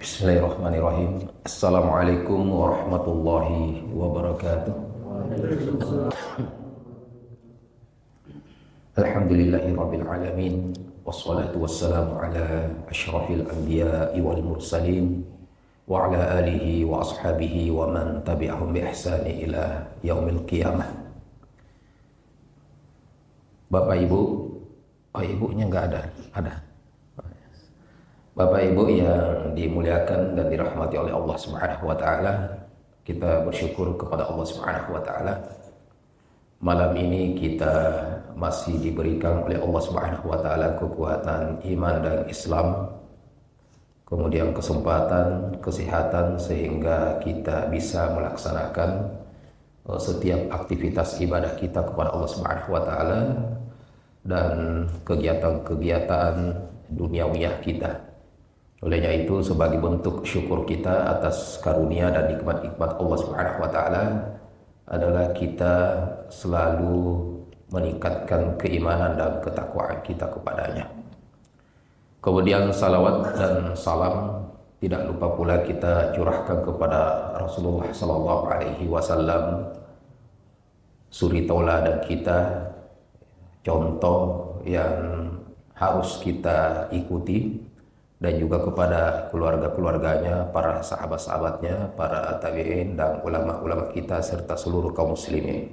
Bismillahirrahmanirrahim. Assalamualaikum warahmatullahi wabarakatuh. Alhamdulillahirabbil alamin wassalatu wassalamu ala asyrafil anbiya'i wal mursalin wa ala alihi wa ashabihi wa man tabi'ahum bi ihsani ila yaumil qiyamah. Bapak Ibu, ibunya enggak ada. Ada. Bapak Ibu yang dimuliakan dan dirahmati oleh Allah Subhanahu wa taala, kita bersyukur kepada Allah Subhanahu wa taala. Malam ini kita masih diberikan oleh Allah Subhanahu wa taala kekuatan iman dan Islam, kemudian kesempatan, kesehatan sehingga kita bisa melaksanakan setiap aktivitas ibadah kita kepada Allah Subhanahu wa taala dan kegiatan-kegiatan duniawiyah kita. Olehnya itu, sebagai bentuk syukur kita atas karunia dan nikmat-nikmat Allah Subhanahu wa taala adalah kita selalu meningkatkan keimanan dan ketakwaan kita kepadanya. Kemudian salawat dan salam tidak lupa pula kita curahkan kepada Rasulullah sallallahu alaihi wasallam, suri tauladan kita, contoh yang harus kita ikuti, dan juga kepada keluarga-keluarganya, para sahabat-sahabatnya, para tabi'in dan ulama-ulama kita serta seluruh kaum muslimin.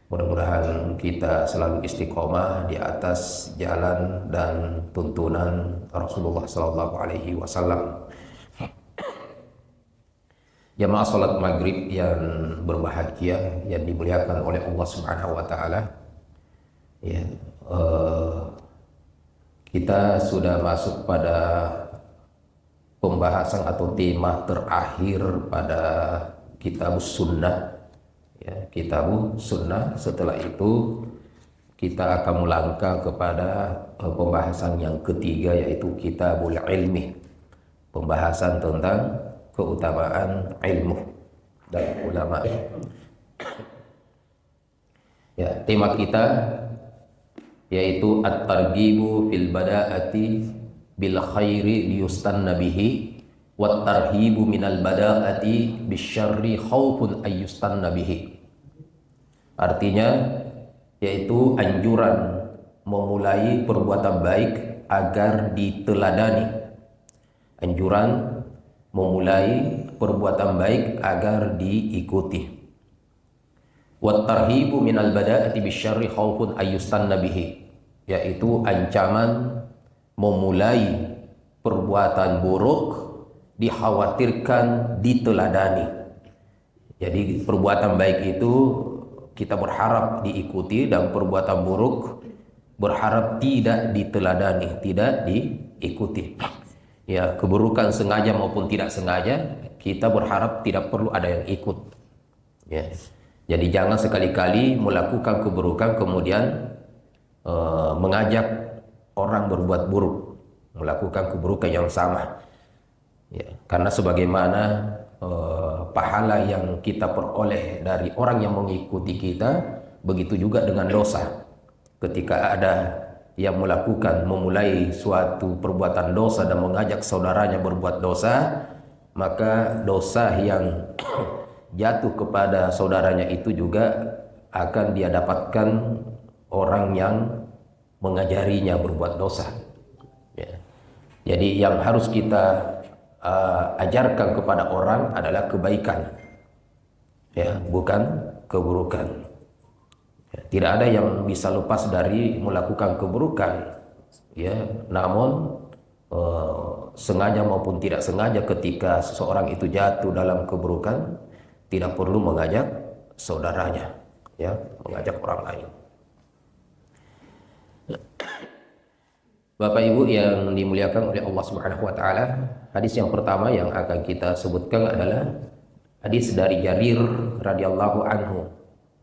Mudah-mudahan kita selalu istiqomah di atas jalan dan tuntunan Rasulullah sallallahu alaihi wasallam. Jamaah salat maghrib yang berbahagia, yang dimuliakan oleh Allah Subhanahu wa taala. Ya, kita sudah masuk pada pembahasan atau tema terakhir pada Kitab Sunnah. Ya, Kitab Sunnah. Setelah itu kita akan melangkah kepada pembahasan yang ketiga, yaitu Kitabul Ilmi. Pembahasan tentang keutamaan ilmu dan ulama. Ya, tema kita yaitu at-targhibu fil bada'ati bil khairi liyustanna bihi wat tarhibu minal bada'ati bisyarri khaufun ayyustanna bihi. Artinya yaitu anjuran memulai perbuatan baik agar diteladani. Anjuran memulai perbuatan baik agar diikuti. Wat tarhibu minal bada'ati bisyarri khaufun ayyustanna bihi, yaitu ancaman memulai perbuatan buruk dikhawatirkan diteladani. Jadi perbuatan baik itu kita berharap diikuti, dan perbuatan buruk berharap tidak diteladani, tidak diikuti. Ya, keburukan sengaja maupun tidak sengaja kita berharap tidak perlu ada yang ikut. Ya. Jadi jangan sekali-kali melakukan keburukan kemudian mengajak orang berbuat buruk, melakukan keburukan yang sama. Ya, karena sebagaimana pahala yang kita peroleh dari orang yang mengikuti kita, begitu juga dengan dosa. Ketika ada yang memulai suatu perbuatan dosa dan mengajak saudaranya berbuat dosa, maka dosa yang jatuh kepada saudaranya itu juga akan dia dapatkan orang yang mengajarinya berbuat dosa. Ya. Jadi yang harus kita ajarkan kepada orang adalah kebaikan, ya, bukan keburukan. Ya, tidak ada yang bisa lepas dari melakukan keburukan, ya. Namun sengaja maupun tidak sengaja, ketika seseorang itu jatuh dalam keburukan, tidak perlu mengajak saudaranya, ya, mengajak orang lain. Bapak Ibu yang dimuliakan oleh Allah Subhanahu wa taala, hadis yang pertama yang akan kita sebutkan adalah hadis dari Jarir radhiyallahu anhu.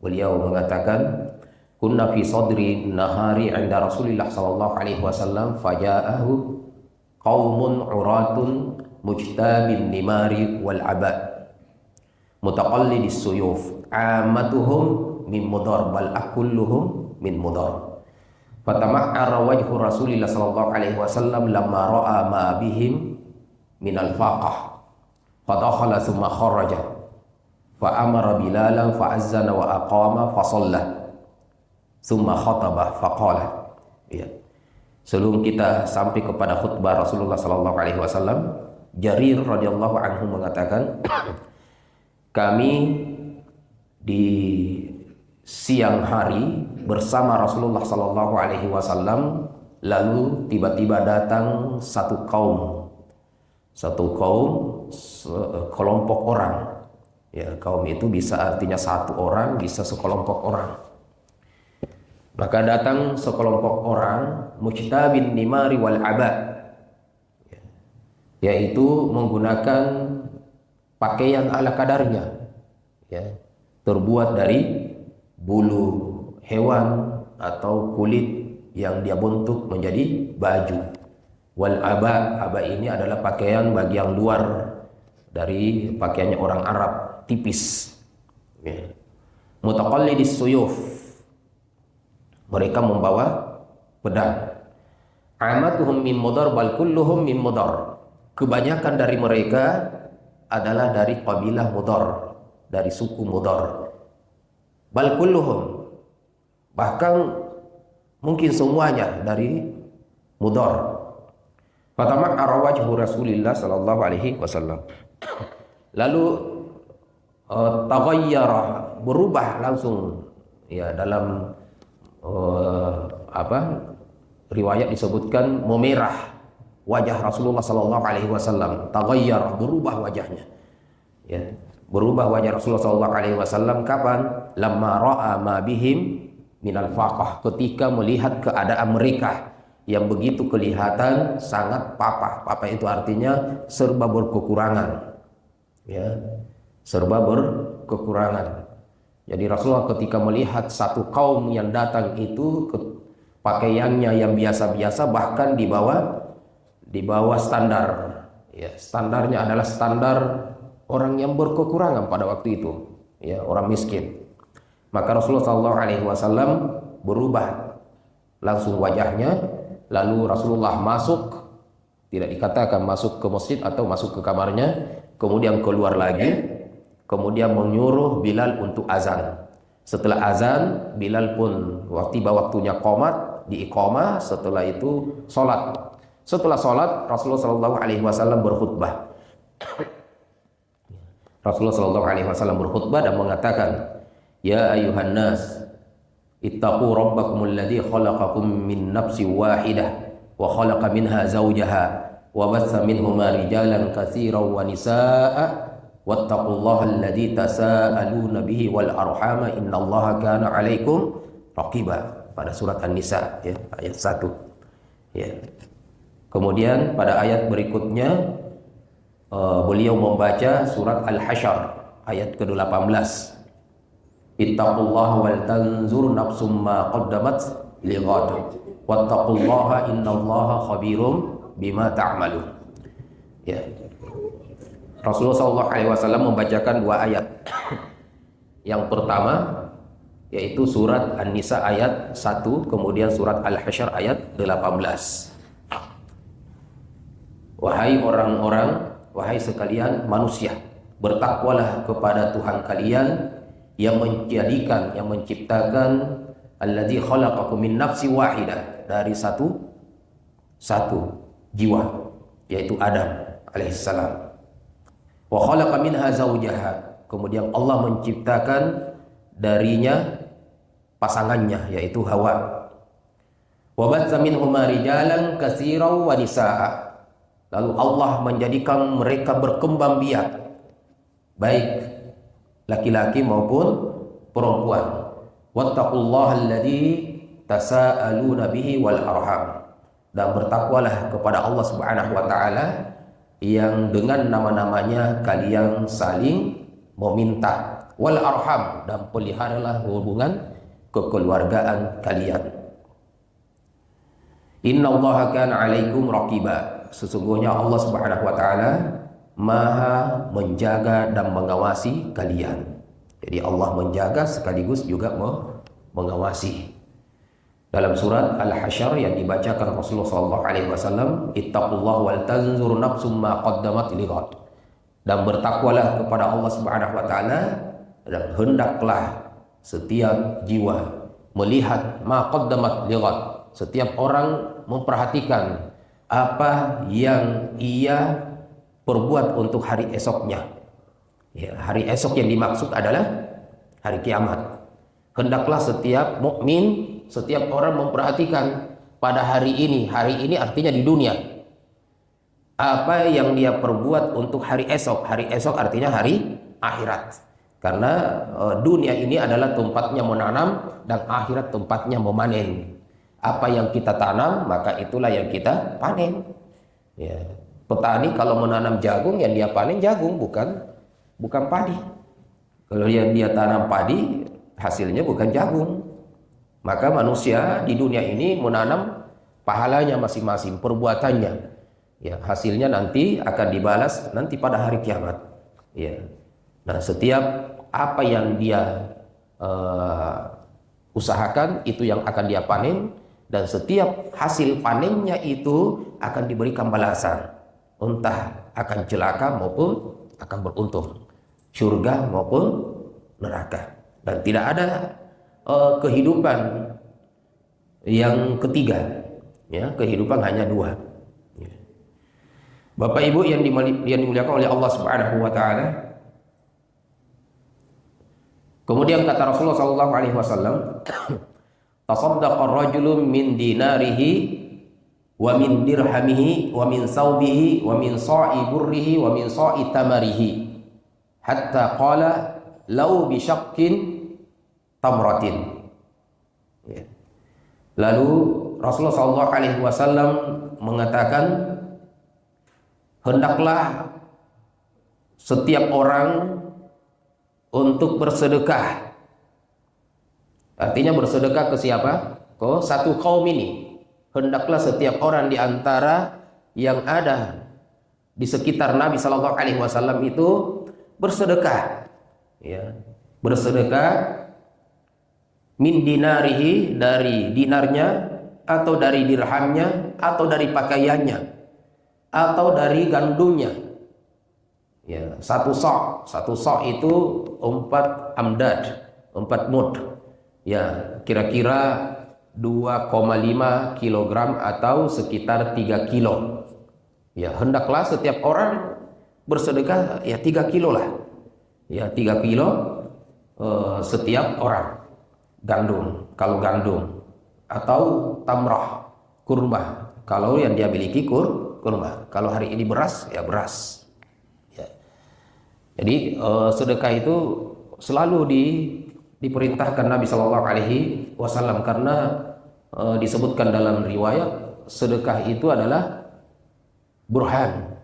Beliau mengatakan, "Kunna fi sadri nahari 'inda Rasulillah sallallahu alaihi wasallam faja'ahu qaumun 'uratun mujtabin nimari wal 'abad mutaqallidis suyuf amatuhum min mudar bal akulluhum min mudar. Fatama'ara wajhu Rasulillah sallallahu alaihi wasallam lamma ra'a ma bihim minal faqah. Fadakhala thumma kharaja. Fa amara Bilalan fa azzana wa aqama fa shalla. Thumma khataba fa qala. Ya. Sebelum kita sampai kepada khutbah Rasulullah sallallahu alaihi wasallam, Jarir radhiyallahu anhu mengatakan, kami di siang hari bersama Rasulullah sallallahu alaihi wasallam, lalu tiba-tiba datang satu kaum, kelompok orang. Ya, kaum itu bisa artinya satu orang, bisa sekelompok orang. Maka datang sekelompok orang mujtabin nimari wal aba, yaitu menggunakan pakaian ala kadarnya, ya, terbuat dari bulu hewan atau kulit yang dia bentuk menjadi baju. Wal aba, aba ini adalah pakaian bagian luar dari pakaiannya orang Arab, tipis. Ya. Mutaqallidis suyuf, mereka membawa pedang. Amatuhum min mudar bal kulluhum min mudar, kebanyakan dari mereka adalah dari kabilah Mudar, dari suku Mudar. Bal kulluhum, bahkan mungkin semuanya dari Mudar. Fatama'ara wajhu Rasulillah sallallahu alaihi wasallam. Lalu taghayyara, berubah langsung, ya, dalam riwayat disebutkan memerah wajah Rasulullah sallallahu alaihi wasallam. Taghayyara, berubah wajahnya. Ya, berubah wajah Rasulullah sallallahu alaihi wasallam kapan? Lamma ra'a ma bihim minal faqah, ketika melihat keadaan mereka yang begitu kelihatan sangat papa. Papa itu artinya serba berkekurangan. Ya, serba berkekurangan. Jadi Rasulullah ketika melihat satu kaum yang datang itu pakaiannya yang biasa-biasa, bahkan di bawah standar. Ya, standarnya adalah standar orang yang berkekurangan pada waktu itu, ya, orang miskin. Maka Rasulullah SAW berubah langsung wajahnya, lalu Rasulullah masuk, tidak dikatakan masuk ke masjid atau masuk ke kamarnya, kemudian keluar lagi, kemudian menyuruh Bilal untuk azan. Setelah azan, Bilal pun tiba waktunya qomat, diiqamah. Setelah itu sholat. Setelah sholat, Rasulullah SAW berkhutbah. Rasulullah SAW berkhutbah dan mengatakan, ya ayuhan nas, ittaqu rabbakumul ladzi khalaqakum min nafsin wahidah wa khalaqa minha zawjaha wa batha minhuma rijalan katsiran wa nisaa'a wattaqullaha alladzi tasaaluna bihi wal arhama innallaha kana 'alaikum raqiba, pada surat An-Nisa, ya, ayat 1. Ya. Kemudian pada ayat berikutnya beliau membaca surat Al-Hasyr ayat ke-18. Ittaqullaha wal tanzur nafsum ma qaddamat lighad wattaqullaha innallaha khabirum bima ta'malun. Ya. Rasulullah SAW membacakan dua ayat. Yang pertama yaitu surat An-Nisa ayat 1, kemudian surat Al-Hasyr ayat 18. Wahai orang-orang, wahai sekalian manusia, bertakwalah kepada Tuhan kalian yang menjadikan, yang menciptakan, alladzi khalaqakum min nafsin wahidah, dari satu jiwa, yaitu Adam alaihissalam. Wa khalaqa minha zawjaha, kemudian Allah menciptakan darinya pasangannya, yaitu Hawa. Wa batsa minhuma rijalan katsiran wa nisaa'a, lalu Allah menjadikan mereka berkembang biak, baik laki-laki maupun perempuan. Wattaqullaha alladzi tasaaluna bihi wal arham, dan bertakwalah kepada Allah Subhanahu wa taala yang dengan nama-namanya kalian saling meminta. Wal arham, dan peliharalah hubungan kekeluargaan kalian. Innallaha kana 'alaikum raqiba, sesungguhnya Allah Subhanahu wa taala Maha menjaga dan mengawasi kalian. Jadi Allah menjaga sekaligus juga mengawasi. Dalam surat Al-Hasyr yang dibacakan Rasulullah SAW, ittaqullah wal tanzur nafsum ma qaddamat lighad. Dan bertakwalah kepada Allah Subhanahu wa taala, dan hendaklah setiap jiwa melihat ma qaddamat lighad. Setiap orang memperhatikan apa yang ia perbuat untuk hari esoknya. Ya, hari esok yang dimaksud adalah hari kiamat. Hendaklah setiap mukmin, setiap orang memperhatikan pada hari ini artinya di dunia, apa yang dia perbuat untuk hari esok. Hari esok artinya hari akhirat. Karena dunia ini adalah tempatnya menanam dan akhirat tempatnya memanen. Apa yang kita tanam, maka itulah yang kita panen. Ya. Petani kalau menanam jagung, yang dia panen jagung, bukan padi. Kalau dia tanam padi, hasilnya bukan jagung. Maka manusia di dunia ini menanam pahalanya masing-masing, perbuatannya. Ya, hasilnya nanti akan dibalas nanti pada hari kiamat. Ya. Nah, setiap apa yang dia usahakan itu yang akan dia panen, dan setiap hasil panennya itu akan diberikan balasan, entah akan celaka maupun akan beruntung, surga maupun neraka. Dan tidak ada kehidupan yang ketiga, ya, kehidupan hanya dua. Ya. Bapak Ibu yang dimuliakan oleh Allah Subhanahu wa taala. Kemudian kata Rasulullah sallallahu alaihi wasallam, tasaddaqa ar-rajulu min dinarihi wa min dirhamihi wa min saubihi wa min sa'i burrihi wa min sa'i tamarihi hatta qala law bi syaqqin tamratin. Ya. Lalu Rasulullah sallallahu alaihi wasallam mengatakan, hendaklah setiap orang untuk bersedekah. Artinya bersedekah ke siapa? Ke satu kaum ini. Hendaklah setiap orang di antara yang ada di sekitar Nabi Sallallahu Alaihi Wasallam itu bersedekah. Ya, bersedekah min dinarihi, dari dinarnya, atau dari dirhamnya, atau dari pakaiannya, atau dari gandumnya. Ya, satu sok itu 4 amdad, 4 mud. Ya, kira-kira 2,5 kilogram atau sekitar 3 kilo. Ya, hendaklah setiap orang bersedekah ya 3 kilo lah. Ya, 3 kilo setiap orang. Gandum, kalau gandum, atau tamrah, kurma, kalau yang dia miliki kurma. Kalau hari ini beras, ya beras. Ya. Jadi sedekah itu selalu diperintahkan Nabi Shallallahu Alaihi Wasallam, karena disebutkan dalam riwayat sedekah itu adalah burhan,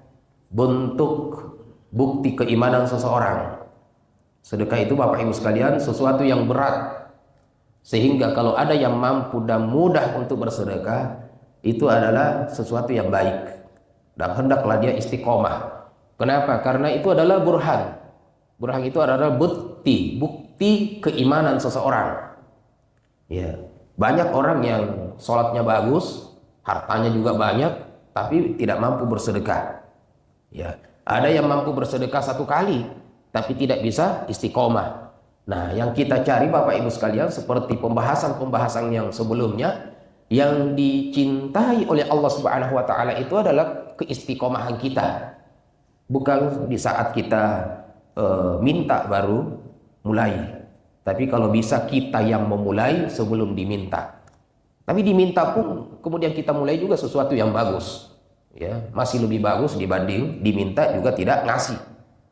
bentuk bukti keimanan seseorang. Sedekah itu Bapak Ibu sekalian sesuatu yang berat, sehingga kalau ada yang mampu dan mudah untuk bersedekah, itu adalah sesuatu yang baik, dan hendaklah dia istiqomah. Kenapa? Karena itu adalah burhan. Burhan itu adalah bukti keimanan seseorang. Ya, banyak orang yang sholatnya bagus, hartanya juga banyak, tapi tidak mampu bersedekah. Ya, ada yang mampu bersedekah 1 kali, tapi tidak bisa istiqomah. Nah, yang kita cari Bapak Ibu sekalian, seperti pembahasan-pembahasan yang sebelumnya, yang dicintai oleh Allah Subhanahu wa taala itu adalah keistiqomahan kita. Bukan di saat kita minta baru mulai, tapi kalau bisa kita yang memulai sebelum diminta. Tapi diminta pun kemudian kita mulai juga sesuatu yang bagus, ya, masih lebih bagus dibanding diminta juga tidak ngasih,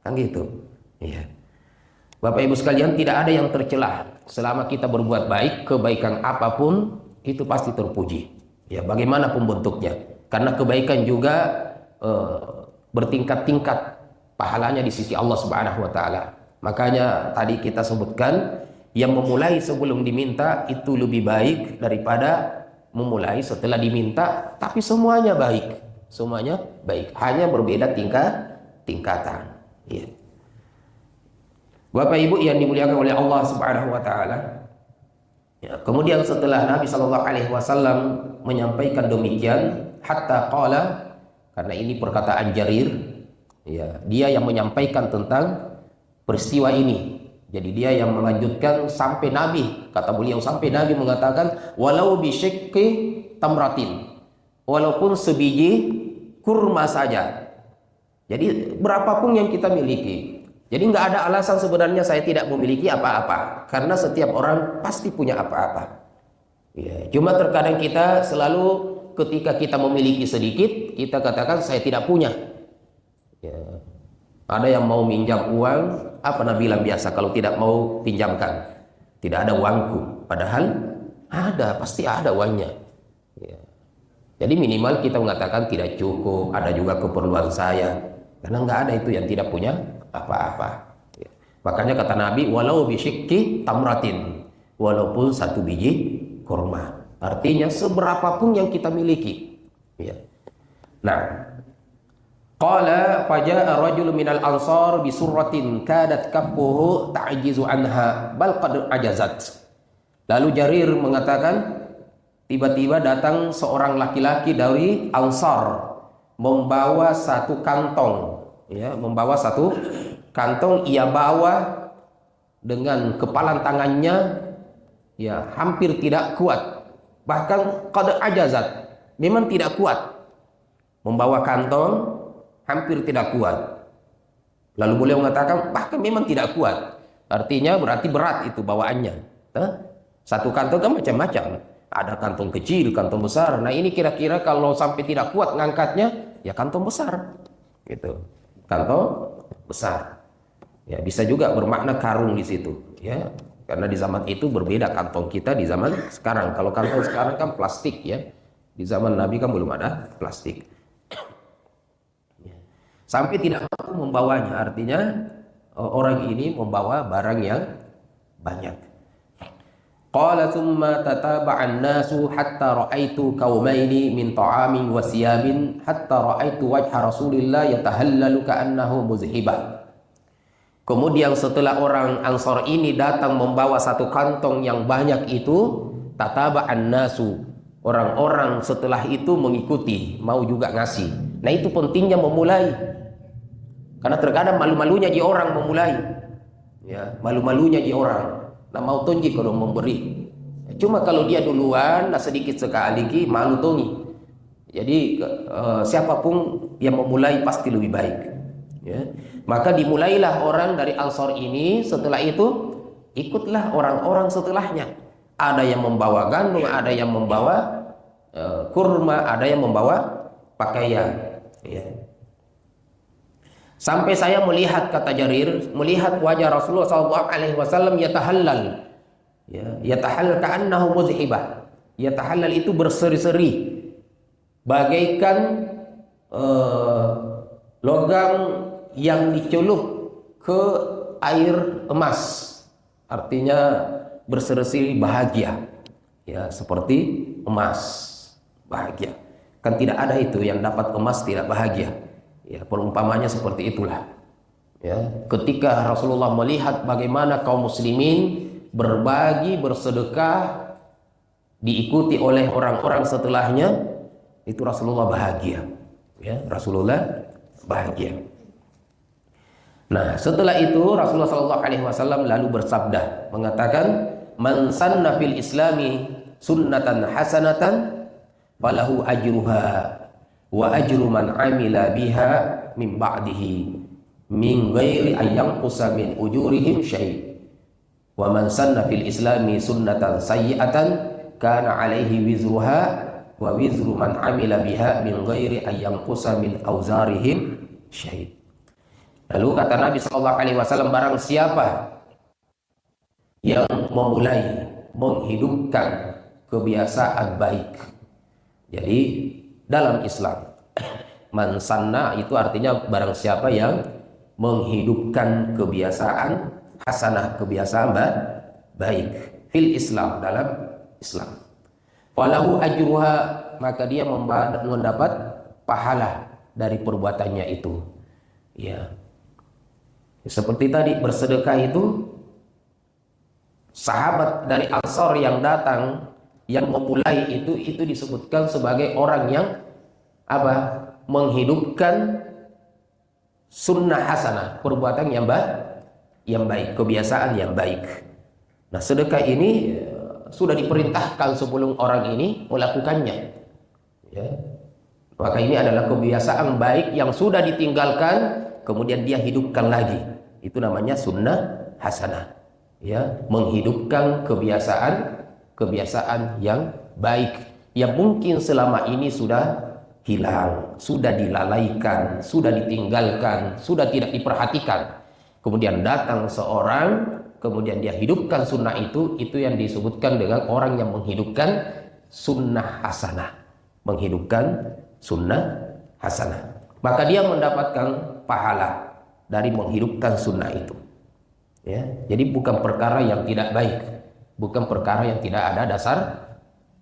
kan gitu. Ya. Bapak Ibu sekalian, tidak ada yang tercela selama kita berbuat baik. Kebaikan apapun itu pasti terpuji, ya, bagaimanapun bentuknya, karena kebaikan juga bertingkat-tingkat pahalanya di sisi Allah Subhanahu wa taala. Makanya tadi kita sebutkan, yang memulai sebelum diminta itu lebih baik daripada memulai setelah diminta, tapi semuanya baik. Semuanya baik, hanya berbeda tingkatan. Ya. Bapak Ibu yang dimuliakan oleh Allah Subhanahu wa taala. Ya, kemudian setelah Nabi Shallallahu Alaihi Wasallam menyampaikan demikian, hatta qala, karena ini perkataan Jarir, ya, dia yang menyampaikan tentang peristiwa ini. Jadi dia yang melanjutkan sampai Nabi, kata beliau sampai Nabi mengatakan, walau bisyikki tamratin, walaupun sebiji kurma saja. Jadi berapapun yang kita miliki. Jadi nggak ada alasan sebenarnya saya tidak memiliki apa-apa, karena setiap orang pasti punya apa-apa. Ya, cuma terkadang kita selalu ketika kita memiliki sedikit, kita katakan saya tidak punya. Ya. Ada yang mau minjam uang, apa Nabi bilang biasa kalau tidak mau pinjamkan, tidak ada uangku. Padahal ada, pasti ada uangnya. Ya. Jadi minimal kita mengatakan tidak cukup, ada juga keperluan saya, karena nggak ada itu yang tidak punya apa-apa. Ya. Makanya kata Nabi, walau bisyikki tamratin, walaupun satu biji kurma. Artinya seberapapun yang kita miliki. Ya. Nah, qala faja'a rajulun minal ansar bi surratin kadat kaffuhu ta'jizu anha bal qad ajazat. Lalu Jarir mengatakan, tiba-tiba datang seorang laki-laki dari Ansar membawa satu kantong, ya, membawa satu kantong. Ia bawa dengan kepalan tangannya, ya, hampir tidak kuat, bahkan qad ajazat, memang tidak kuat, membawa kantong hampir tidak kuat. Lalu beliau mengatakan bahkan memang tidak kuat, artinya berarti berat itu bawaannya. Satu kantong kan macam-macam, ada kantong kecil, kantong besar. Nah ini kira-kira kalau sampai tidak kuat ngangkatnya, ya kantong besar gitu, kantong besar. Ya bisa juga bermakna karung di situ, ya, karena di zaman itu berbeda kantong kita di zaman sekarang. Kalau kantong sekarang kan plastik, ya, di zaman Nabi kan belum ada plastik. Sampai tidak mampu membawanya, artinya orang ini membawa barang yang banyak. Qala thumma tataba'an nasu hatta ra'aitu qaumaini min ta'amin wa siyabin hatta ra'aitu wajha Rasulillah yatahallalu ka'annahu muzhibah. Kemudian setelah orang Ansar ini datang membawa satu kantong yang banyak itu, tataba'an nasu, orang-orang setelah itu mengikuti, mau juga ngasih. Nah itu pentingnya memulai, karena terkadang malu-malunya di orang memulai, ya, malu-malunya di orang. Nah mau tongi kalau memberi, cuma kalau dia duluan, nah sedikit sekali malu tongi. Jadi siapapun yang memulai pasti lebih baik, ya. Maka dimulailah orang dari Ansar ini. Setelah itu ikutlah orang-orang setelahnya. Ada yang membawa gandum, ada yang membawa kurma, ada yang membawa pakaian, ya. Sampai saya melihat, kata Jarir, melihat wajah Rasulullah SAW yatahallal, ya, yatahallal ka'annahu muzhibah. Yatahallal itu berseri-seri, bagaikan logam yang dicelup ke air emas, artinya berseri-seri bahagia, ya, seperti emas bahagia. Kan tidak ada itu yang dapat emas tidak bahagia. Ya, perumpamannya seperti itulah. Ya, ketika Rasulullah melihat bagaimana kaum muslimin berbagi, bersedekah, diikuti oleh orang-orang setelahnya, itu Rasulullah bahagia. Ya, Rasulullah bahagia. Nah, setelah itu Rasulullah SAW lalu bersabda, mengatakan, "Man sanna fil Islami sunnatan hasanatan, falahu ajruha wa ajru man amila biha min ba'dihi min ghairi an yanqusa min ujurihim syai'. Wa man sanna fil Islami sunnatan sayyi'atan kana 'alaihi wizruha wa wizru man amila biha min ghairi an yanqusa min auzarihim syai'." Lalu kata Nabi SAW, barang siapa yang memulai menghidupkan kebiasaan baik. Jadi dalam Islam, man sanna itu artinya barang siapa yang menghidupkan kebiasaan hasanah, kebiasaan baik fil Islam, dalam Islam. Falahu ajruha, maka dia mendapat pahala dari perbuatannya itu. Ya. Seperti tadi bersedekah itu sahabat dari Ansor yang datang, yang memulai itu disebutkan sebagai orang yang apa? Menghidupkan sunnah hasanah, perbuatan yang baik, kebiasaan yang baik. Nah, sedekah ini sudah diperintahkan sebelum orang ini melakukannya. Ya. Maka ini adalah kebiasaan baik yang sudah ditinggalkan, kemudian dia hidupkan lagi. Itu namanya sunnah hasanah. Ya, menghidupkan kebiasaan yang baik yang mungkin selama ini sudah hilang, sudah dilalaikan, sudah ditinggalkan, sudah tidak diperhatikan. Kemudian datang seorang, kemudian dia hidupkan sunnah itu yang disebutkan dengan orang yang menghidupkan sunnah hasanah. Menghidupkan sunnah hasanah. Maka dia mendapatkan pahala dari menghidupkan sunnah itu. Ya, jadi bukan perkara yang tidak baik, bukan perkara yang tidak ada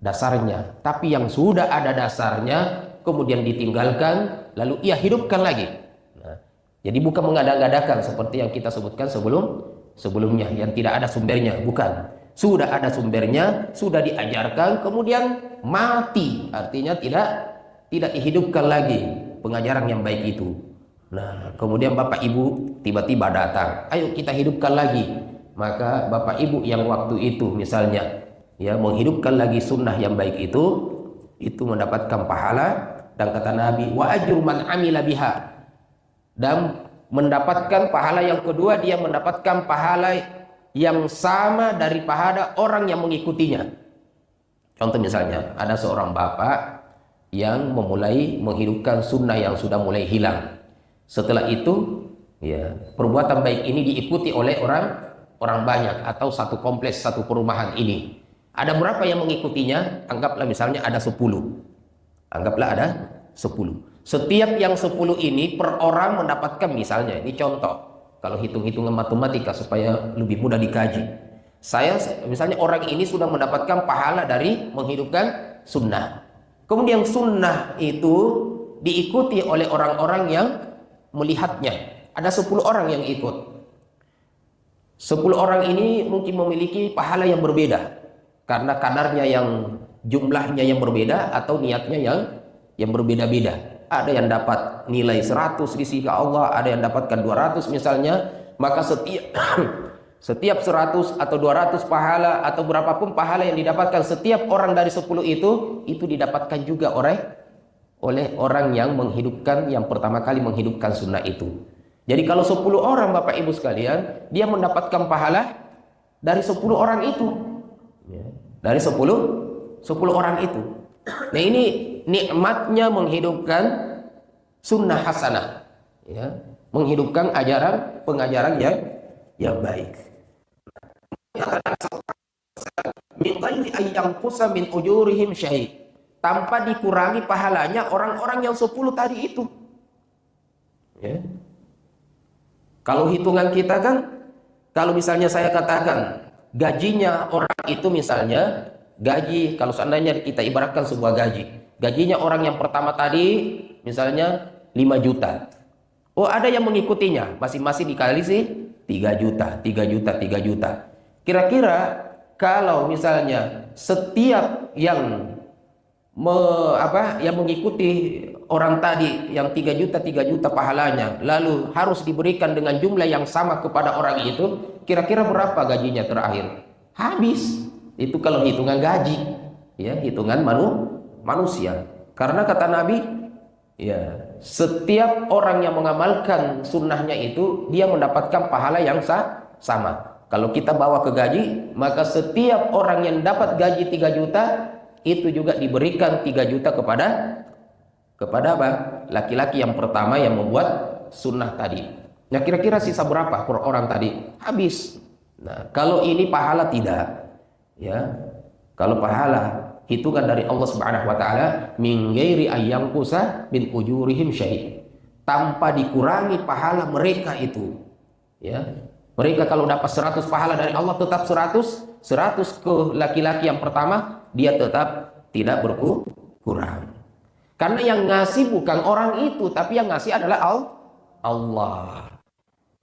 dasarnya, tapi yang sudah ada dasarnya kemudian ditinggalkan lalu ia hidupkan lagi. Nah, jadi bukan mengada-ngadakan seperti yang kita sebutkan sebelumnya yang tidak ada sumbernya, bukan. Sudah ada sumbernya, sudah diajarkan, kemudian mati, artinya tidak dihidupkan lagi pengajaran yang baik itu. Nah, kemudian bapak ibu tiba-tiba datang, ayo kita hidupkan lagi. Maka bapak ibu yang waktu itu misalnya ya menghidupkan lagi sunnah yang baik itu mendapatkan pahala, dan kata Nabi wa ajru man amila biha, dan mendapatkan pahala yang kedua, dia mendapatkan pahala yang sama dari pahala orang yang mengikutinya. Contoh misalnya ada seorang bapak yang memulai menghidupkan sunnah yang sudah mulai hilang. Setelah itu ya perbuatan baik ini diikuti oleh orang banyak atau satu kompleks, satu perumahan ini. Ada berapa yang mengikutinya? Anggaplah misalnya ada 10. Anggaplah ada 10. Setiap yang 10 ini per orang mendapatkan, misalnya ini contoh, kalau hitung-hitungan matematika supaya lebih mudah dikaji. Saya misalnya orang ini sudah mendapatkan pahala dari menghidupkan sunnah. Kemudian sunnah itu diikuti oleh orang-orang yang melihatnya. Ada 10 orang yang ikut. 10 orang ini mungkin memiliki pahala yang berbeda karena kadarnya yang jumlahnya yang berbeda atau niatnya yang berbeda-beda. Ada yang dapat nilai 100 di sisi Allah, ada yang dapatkan 200 misalnya. Maka setiap 100 atau 200 pahala atau berapapun pahala yang didapatkan setiap orang dari 10 itu didapatkan juga oleh orang yang menghidupkan, yang pertama kali menghidupkan sunnah itu. Jadi kalau 10 orang Bapak Ibu sekalian, dia mendapatkan pahala dari 10 orang itu. Ya, dari 10 orang itu. Nah, ini nikmatnya menghidupkan sunnah hasanah. Ya, menghidupkan pengajaran yang baik. Min ghairi ayyam qusa min ujurihim syai'. Tanpa dikurangi pahalanya orang-orang yang 10 tadi itu. Ya. Kalau hitungan kita kan, kalau misalnya saya katakan gajinya orang itu misalnya, gaji kalau seandainya kita ibaratkan sebuah gaji. Gajinya orang yang pertama tadi misalnya 5 juta. Oh, ada yang mengikutinya, masing-masing dikali sih 3 juta, 3 juta, 3 juta. Kira-kira kalau misalnya setiap yang mengikuti orang tadi yang 3 juta pahalanya lalu harus diberikan dengan jumlah yang sama kepada orang itu, kira-kira berapa gajinya terakhir? Habis. Itu kalau hitungan gaji, ya, hitungan manusia. Karena kata Nabi, ya, setiap orang yang mengamalkan sunnahnya itu dia mendapatkan pahala yang sama. Kalau kita bawa ke gaji, maka setiap orang yang dapat gaji 3 juta itu juga diberikan 3 juta kepada apa? Laki-laki yang pertama yang membuat sunnah tadi. Nah, kira-kira sisa berapa per orang tadi? Habis. Nah, kalau ini pahala tidak. Ya. Kalau pahala hitungan dari Allah Subhanahu wa taala, min ghairi ayyam qusa min ujurihim syai'. Tanpa dikurangi pahala mereka itu. Ya. Mereka kalau dapat 100 pahala dari Allah tetap 100 ke laki-laki yang pertama, dia tetap tidak berkurang. Karena yang ngasih bukan orang itu, tapi yang ngasih adalah Allah.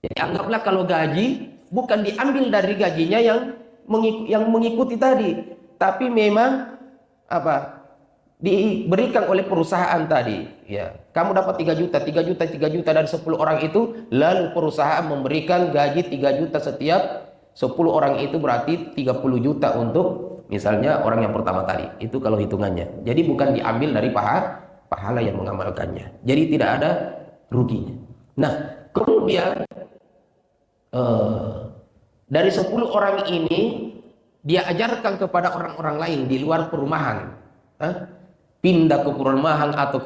Jadi anggaplah kalau gaji bukan diambil dari gajinya yang yang mengikuti tadi, tapi memang apa? Diberikan oleh perusahaan tadi, ya. Kamu dapat 3 juta, 3 juta, 3 juta dari 10 orang itu, lalu perusahaan memberikan gaji 3 juta setiap 10 orang itu, berarti 30 juta untuk misalnya orang yang pertama tadi. Itu kalau hitungannya. Jadi bukan diambil dari pahala yang mengamalkannya. Jadi tidak ada ruginya. Nah, kemudian dari 10 orang ini dia ajarkan kepada orang-orang lain di luar perumahan. Pindah ke perumahan atau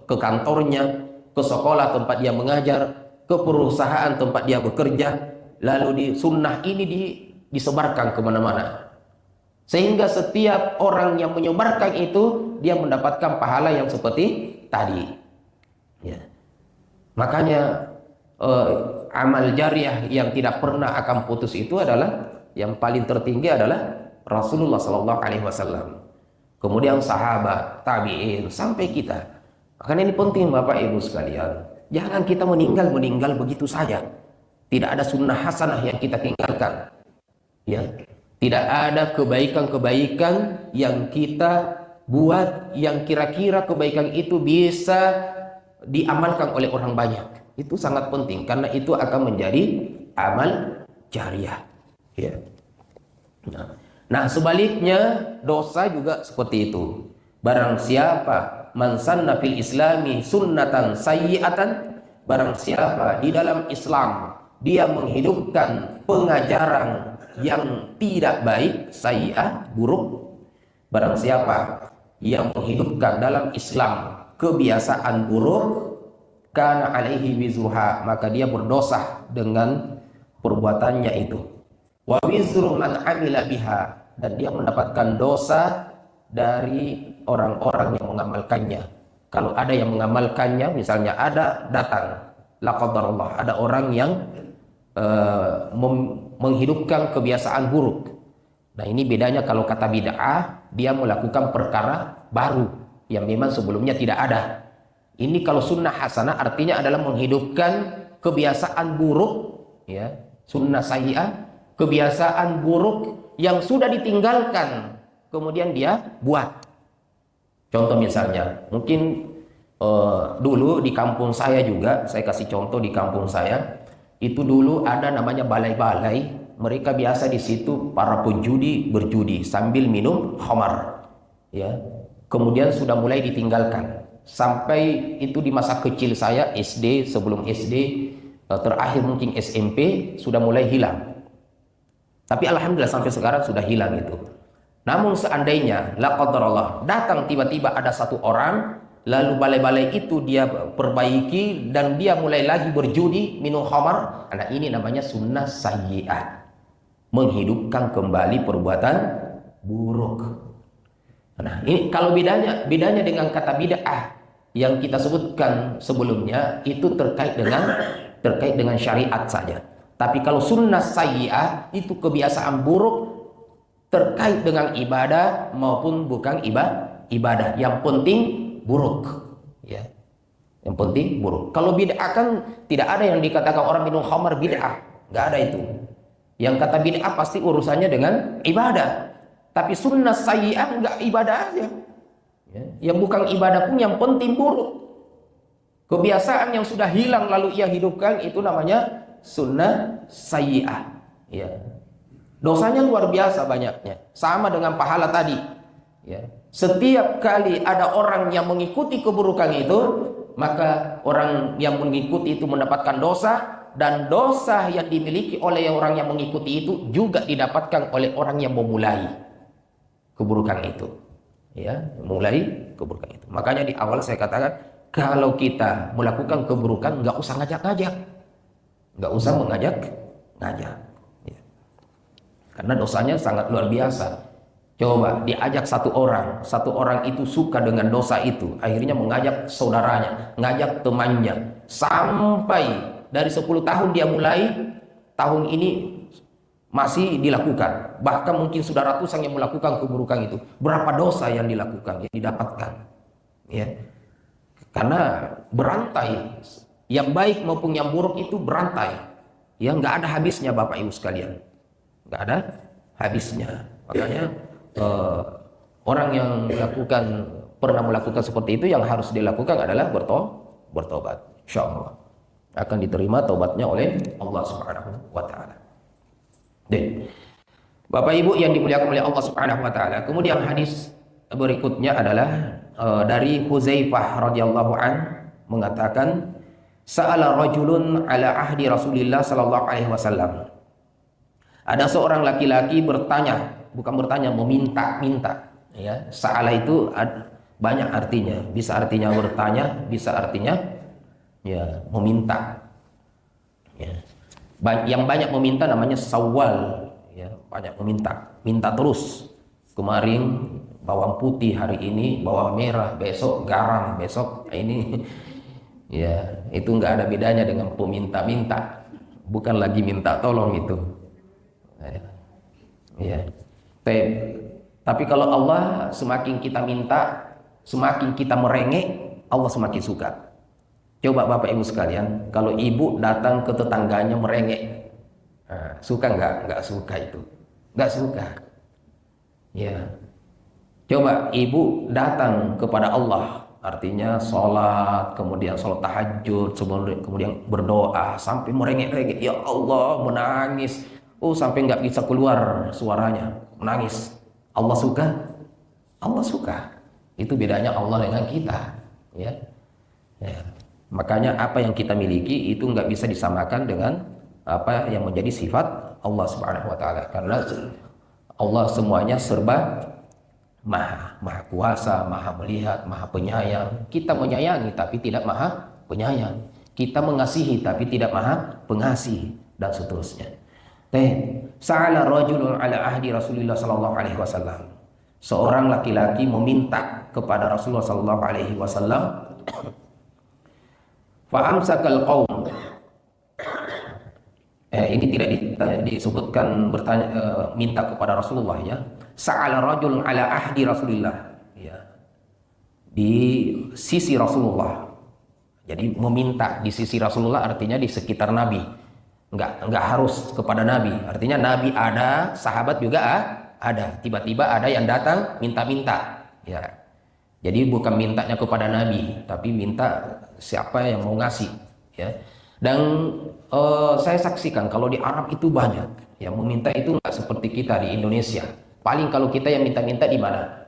ke kantornya, ke sekolah tempat dia mengajar, ke perusahaan tempat dia bekerja, lalu di sunnah ini disebarkan kemana-mana, sehingga setiap orang yang menyebarkan itu dia mendapatkan pahala yang seperti tadi, ya. Makanya amal jariah yang tidak pernah akan putus itu adalah yang paling tertinggi adalah Rasulullah SAW. Kemudian sahabat, tabi'in, sampai kita. Makanya ini penting Bapak Ibu sekalian. Jangan kita meninggal begitu saja. Tidak ada sunnah hasanah yang kita tinggalkan. Ya. Tidak ada kebaikan-kebaikan yang kita buat yang kira-kira kebaikan itu bisa diamalkan oleh orang banyak. Itu sangat penting karena itu akan menjadi amal jariah. Ya. Nah, sebaliknya dosa juga seperti itu. Barang siapa man sanna fil islami sunnatan sayyi'atan, barang siapa di dalam Islam dia menghidupkan pengajaran yang tidak baik, sayyi'ah, buruk. Barang siapa yang menghidupkan dalam Islam kebiasaan buruk, kana alaihi wizruha, maka dia berdosa dengan perbuatannya itu. Wa wizru man amila biha, dan dia mendapatkan dosa dari orang-orang yang mengamalkannya. Kalau ada yang mengamalkannya, misalnya ada datang la qadarullah, ada orang yang menghidupkan kebiasaan buruk. Nah, ini bedanya kalau kata bid'ah, dia melakukan perkara baru yang memang sebelumnya tidak ada. Ini kalau sunnah hasanah artinya adalah menghidupkan kebiasaan buruk, ya, sunnah sayyi'ah, kebiasaan buruk yang sudah ditinggalkan kemudian dia buat. Contoh misalnya, mungkin dulu di kampung saya juga, saya kasih contoh di kampung saya, itu dulu ada namanya balai-balai. Mereka biasa di situ para penjudi berjudi sambil minum khamar, ya. Kemudian sudah mulai ditinggalkan. Sampai itu di masa kecil saya, SD, sebelum SD, terakhir mungkin SMP, sudah mulai hilang. Tapi alhamdulillah sampai sekarang sudah hilang itu. Namun seandainya la qadarullah datang tiba-tiba ada satu orang, lalu balai-balai itu dia perbaiki dan dia mulai lagi berjudi, minum khamar, nah ini namanya sunnah sayyi'ah, menghidupkan kembali perbuatan buruk. Nah, ini kalau bedanya dengan kata bid'ah yang kita sebutkan sebelumnya itu terkait dengan syariat saja. Tapi kalau sunnah sayyi'ah itu kebiasaan buruk terkait dengan ibadah maupun bukan ibadah. Yang penting buruk, ya. Yang penting buruk. Kalau bid'ah kan tidak ada yang dikatakan orang minum khamar bid'ah, nggak ada itu. Yang kata bid'ah pasti urusannya dengan ibadah. Tapi sunnah sayyi'ah nggak ibadah aja. Ya. Yang bukan ibadah pun yang penting buruk. Kebiasaan yang sudah hilang lalu ia hidupkan itu namanya sunnah sayyi'ah, ya. Dosanya luar biasa banyaknya, sama dengan pahala tadi, ya. Setiap kali ada orang yang mengikuti keburukan itu, maka orang yang mengikuti itu mendapatkan dosa, dan dosa yang dimiliki oleh orang yang mengikuti itu juga didapatkan oleh orang yang memulai keburukan itu, ya, mulai keburukan itu. Makanya di awal saya katakan, kalau kita melakukan keburukan nggak usah ngajak-ngajak, nggak usah ngajak, ya. Karena dosanya sangat luar biasa. Coba diajak satu orang itu suka dengan dosa itu, akhirnya mengajak saudaranya, ngajak temannya, sampai dari 10 tahun dia mulai, tahun ini masih dilakukan, bahkan mungkin sudah ratusan yang melakukan keburukan itu. Berapa dosa yang dilakukan, yang didapatkan, ya. Karena berantai, yang baik maupun yang buruk itu berantai, ya, nggak ada habisnya Bapak Ibu sekalian. nggak ada habisnya. Makanya orang yang pernah melakukan seperti itu, yang harus dilakukan adalah bertobat. Insya Allah akan diterima taubatnya oleh Allah Subhanahu wa Ta'ala. Bapak Ibu yang dimuliakan oleh Allah Subhanahu wa Ta'ala, kemudian hadis berikutnya adalah dari Huzaifah radhiyallahu an mengatakan, sa'ala rajulun ala ahdi Rasulillah sallallahu alaihi wasallam. Ada seorang laki-laki bertanya, bukan bertanya, meminta-minta, ya. Sa'ala itu banyak artinya, bisa artinya bertanya, bisa artinya ya meminta. Ya. Yang banyak meminta namanya sawal, ya, banyak meminta, minta terus. Kemarin bawang putih, hari ini bawang merah, besok garam, besok ini ya, itu nggak ada bedanya dengan peminta-minta, bukan lagi minta tolong itu. Ya. Tapi kalau Allah, semakin kita minta, semakin kita merengek, Allah semakin suka. Coba Bapak Ibu sekalian, kalau ibu datang ke tetangganya merengek, suka nggak? Nggak suka itu, nggak suka. Ya. Coba ibu datang kepada Allah, artinya sholat, kemudian sholat tahajud, kemudian berdoa sampai merengek-rengek, ya Allah, menangis, sampai nggak bisa keluar suaranya, menangis. Allah suka? Allah suka. Itu bedanya Allah dengan kita, ya. Ya. Makanya apa yang kita miliki itu nggak bisa disamakan dengan apa yang menjadi sifat Allah Subhanahu wa Ta'ala, karena Allah semuanya serba maha kuasa, maha melihat, maha penyayang. Kita menyayangi tapi tidak maha penyayang, kita mengasihi tapi tidak maha pengasih, dan seterusnya. Sa'ala rajulun ala ahdi Rasulullah sallallahu alaihi wasallam. Seorang laki-laki meminta kepada Rasulullah sallallahu alaihi wasallam. Fa amsakal qaum. Ini tidak disebutkan bertanya, minta kepada Rasulullah, ya. Sa'ala rajulun ala ahdi Rasulillah, ya. Di sisi Rasulullah. Jadi meminta di sisi Rasulullah artinya di sekitar Nabi. Enggak harus kepada Nabi. Artinya Nabi ada, sahabat juga ada. Tiba-tiba ada yang datang minta-minta, ya. Jadi bukan mintanya kepada Nabi, tapi minta siapa yang mau ngasih, ya. Dan saya saksikan kalau di Arab itu banyak yang meminta, itu nggak seperti kita di Indonesia. Paling kalau kita yang minta-minta di mana?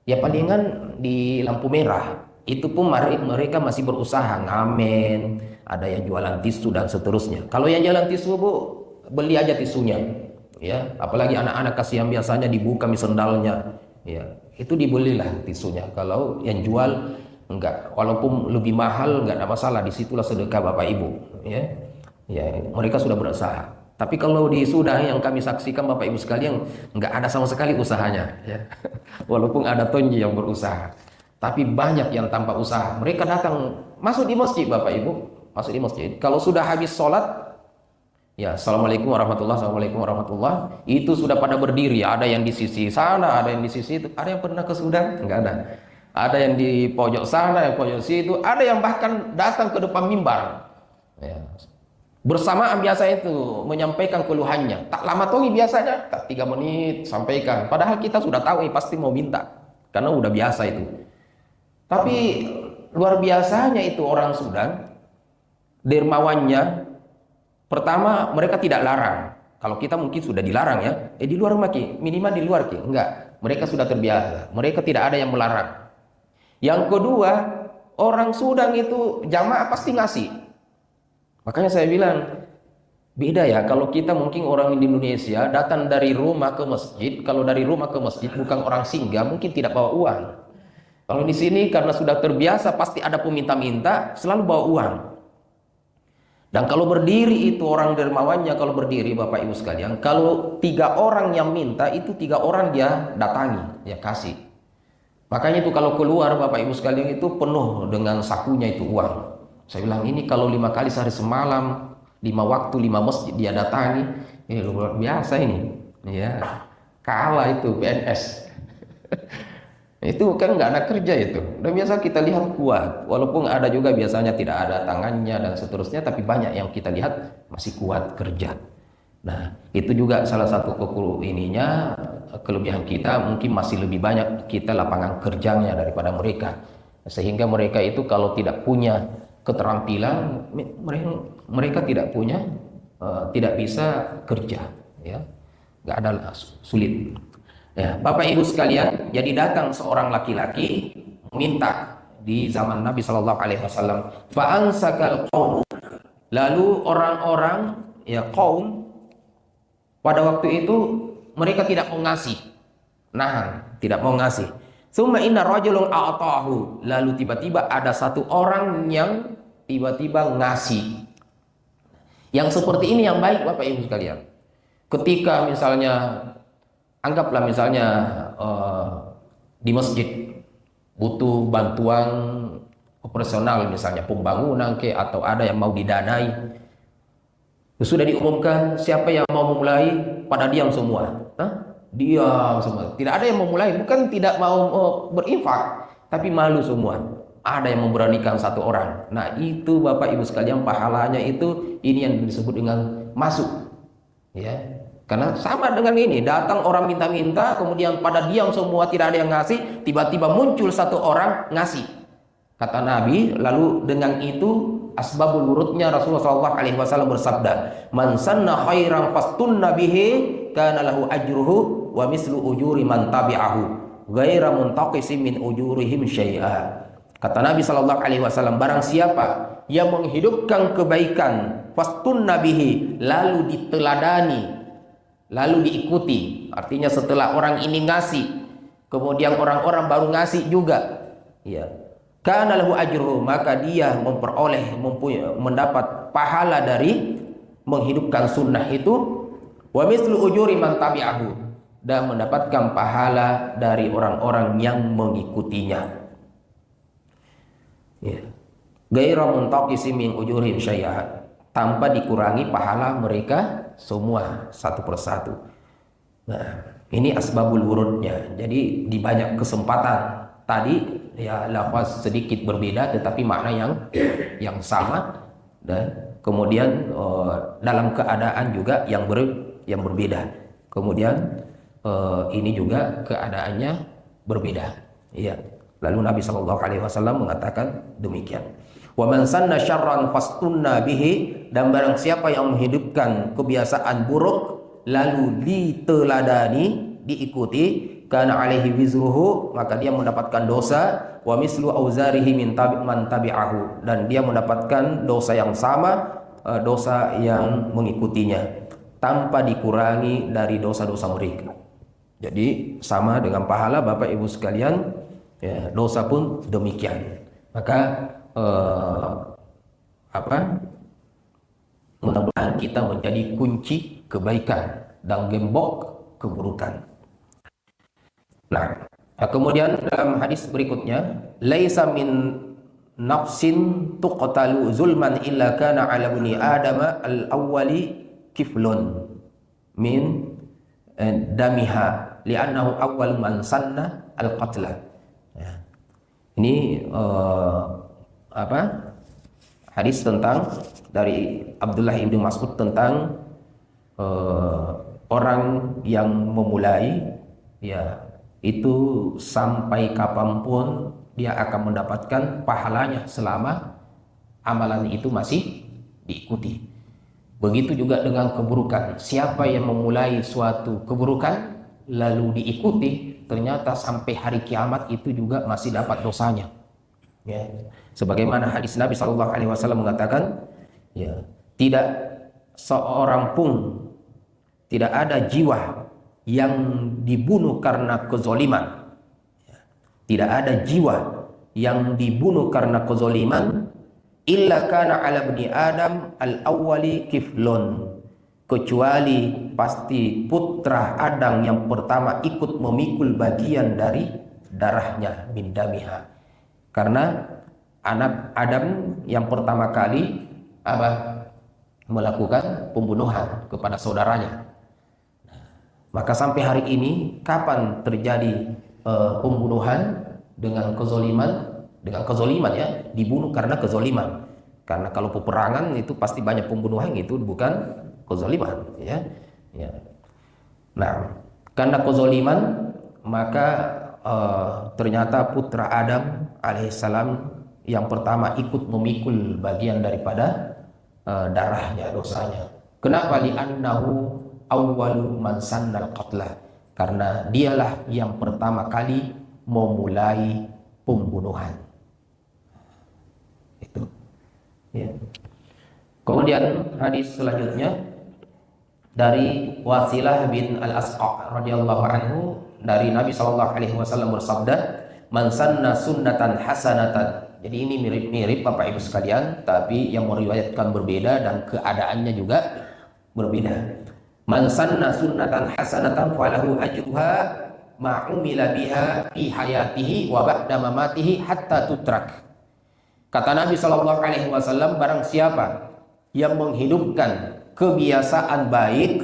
Ya palingan di lampu merah. Itu pun mereka masih berusaha ngamen, ada yang jualan tisu dan seterusnya. Kalau yang jualan tisu, Bu, beli aja tisunya, ya. Apalagi anak-anak kasihan biasanya dibuka sendalnya, ya. Itu dibelilah tisunya. Kalau yang jual enggak, walaupun lebih mahal enggak ada masalah, disitulah sedekah Bapak Ibu, ya. Ya, mereka sudah berusaha. Tapi kalau di Sudan yang kami saksikan Bapak Ibu sekalian, enggak ada sama sekali usahanya, ya. Walaupun ada tonji yang berusaha, tapi banyak yang tanpa usaha. Mereka datang masuk di masjid, Bapak Ibu, masuk di masjid. Kalau sudah habis sholat, ya, assalamualaikum warahmatullah, assalamualaikum warahmatullah, itu sudah pada berdiri. Ada yang di sisi sana, ada yang di sisi itu. Ada yang pernah ke Sudan? Enggak ada. Ada yang di pojok sana, yang pojok situ. Ada yang bahkan datang ke depan mimbar, ya. Bersamaan biasa itu menyampaikan keluhannya. Tak lama toh biasanya, tak 3 menit sampaikan. Padahal kita sudah tahu pasti mau minta, karena udah biasa itu. Tapi luar biasanya itu orang Sudan, dermawannya. Pertama, mereka tidak larang. Kalau kita mungkin sudah dilarang, ya. Di luar maki, minimal di luar ki. Enggak, mereka sudah terbiasa. Mereka tidak ada yang melarang. Yang kedua, orang Sudan itu jamaah pasti ngasih. Makanya saya bilang, beda ya. Kalau kita mungkin orang di Indonesia datang dari rumah ke masjid, kalau dari rumah ke masjid bukan orang singgah, mungkin tidak bawa uang. Kalau di sini karena sudah terbiasa, pasti ada peminta-minta, selalu bawa uang. Dan kalau berdiri itu orang dermawannya, kalau berdiri Bapak Ibu sekalian, kalau 3 orang yang minta, itu 3 orang dia datangi, dia kasih. Makanya itu kalau keluar Bapak Ibu sekalian itu penuh dengan sakunya itu uang. Saya bilang ini kalau 5 kali sehari semalam, 5 waktu, 5 masjid dia datangi, ini luar biasa ini, ya. Kalah itu PNS. Itu kan nggak ada kerja itu. Dan biasa kita lihat kuat, walaupun ada juga biasanya tidak ada tangannya dan seterusnya, tapi banyak yang kita lihat masih kuat kerja. Nah, itu juga salah satu kelebihan kita, mungkin masih lebih banyak kita lapangan kerjanya daripada mereka. Sehingga mereka itu kalau tidak punya keterampilan, mereka tidak punya, tidak bisa kerja, ya, nggak ada, sulit. Ya, Bapak Ibu sekalian, jadi datang seorang laki-laki meminta di zaman Nabi Shallallahu Alaihi Wasallam, fa'ansakal qaum, lalu orang-orang, ya, kaum pada waktu itu mereka tidak mau ngasih, nah, tidak mau ngasih. Summa inna rajulun a'tahu, lalu tiba-tiba ada satu orang yang tiba-tiba ngasih. Yang seperti ini yang baik, Bapak Ibu sekalian. Ketika misalnya, anggaplah misalnya di masjid butuh bantuan operasional, misalnya pembangunan atau ada yang mau didanai, sudah diumumkan siapa yang mau memulai, pada diam semua. Diam semua, tidak ada yang memulai, bukan tidak mau berinfak, tapi malu semua. Ada yang memberanikan satu orang. Nah, itu Bapak Ibu sekalian, pahalanya itu ini yang disebut dengan masuk, ya. Karena sama dengan ini, datang orang minta-minta, kemudian pada diam semua, tidak ada yang ngasih, tiba-tiba muncul satu orang ngasih. Kata Nabi, lalu dengan itu asbabul wurudnya Rasulullah SAW bersabda, man sanna khairan fastunna bihi kana lahu ajruhu wa mislu ujuri man tabi'ahu ghaira muntaqisim min ujurihim syai'a. Kata Nabi SAW, barang siapa yang menghidupkan kebaikan, fastunna bihi, lalu diteladani, lalu diikuti, artinya setelah orang ini ngasih, kemudian orang-orang baru ngasih juga, ya, kana lahu ajruhu, maka dia mendapat pahala dari menghidupkan sunnah itu, wa mislu ujuri man tabi'ahu, dan mendapatkan pahala dari orang-orang yang mengikutinya. Ya. Gaira muntaqisi min ujurihim syai'a, tanpa dikurangi pahala mereka semua satu persatu. Nah, ini asbabul wurudnya. Jadi di banyak kesempatan tadi, ya, lafaz sedikit berbeda tetapi makna yang sama, dan kemudian dalam keadaan juga yang berbeda. Kemudian ini juga keadaannya berbeda, ya. Lalu Nabi SAW mengatakan demikian. Wa man sanna syarran fastunna bihi, dan barang siapa yang menghidupkan kebiasaan buruk lalu diteladani, diikuti, kana alaihi wizruhu, maka dia mendapatkan dosa, wa mislu auzarihi min man tabi'ahu, dan dia mendapatkan dosa yang sama, dosa yang mengikutinya, tanpa dikurangi dari dosa-dosa mereka. Jadi sama dengan pahala, Bapak Ibu sekalian, ya, dosa pun demikian. Maka mudah-mudahan kita menjadi kunci kebaikan dan gembok keburukan. Nah, kemudian dalam hadis berikutnya, laisa min nafsin tuqtalu zulman illa kana ala bani adam al-awwali kiflun min damiha li'annahu awwal man sanna al-qatla. Ya. Ini hadis tentang dari Abdullah ibn Mas'ud tentang orang yang memulai, ya, itu sampai kapanpun dia akan mendapatkan pahalanya selama amalan itu masih diikuti. Begitu juga dengan keburukan. Siapa yang memulai suatu keburukan lalu diikuti, ternyata sampai hari kiamat itu juga masih dapat dosanya. Ya. Sebagaimana hadis Nabi SAW mengatakan, ya, tidak seorang pun, tidak ada jiwa yang dibunuh karena kezoliman. Tidak ada jiwa yang dibunuh karena kezoliman illa kana ala bani adam al-awwali kiflun, kecuali pasti putra Adam yang pertama ikut memikul bagian dari darahnya, min damiha. Karena anak Adam yang pertama kali melakukan pembunuhan kepada saudaranya. Maka sampai hari ini, kapan terjadi pembunuhan dengan kezoliman, ya, dibunuh karena kezoliman. Karena kalau peperangan itu pasti banyak pembunuhan, itu bukan kezaliman, ya. Ya. Nah, karena kezaliman maka ternyata putra Adam alaihissalam yang pertama ikut memikul bagian daripada darahnya, dosanya. Kenapa? Li'annahu awwalu man sannal qatlah, karena dialah yang pertama kali memulai pembunuhan. Itu. Ya. Kemudian hadis selanjutnya dari Wasilah bin Al-Asqa radhiyallahu anhu, dari Nabi sallallahu alaihi wasallam bersabda, "Man sanna sunnatan hasanatan." Jadi ini mirip-mirip Bapak Ibu sekalian, tapi yang meriwayatkan berbeda dan keadaannya juga berbeda. Man sanna sunnatan hasanatan falahu ajruha ma umila biha fi hayatihi wa ba'da mamatihi hatta tutrak. Kata Nabi sallallahu alaihi wasallam, barang siapa yang menghidupkan kebiasaan baik,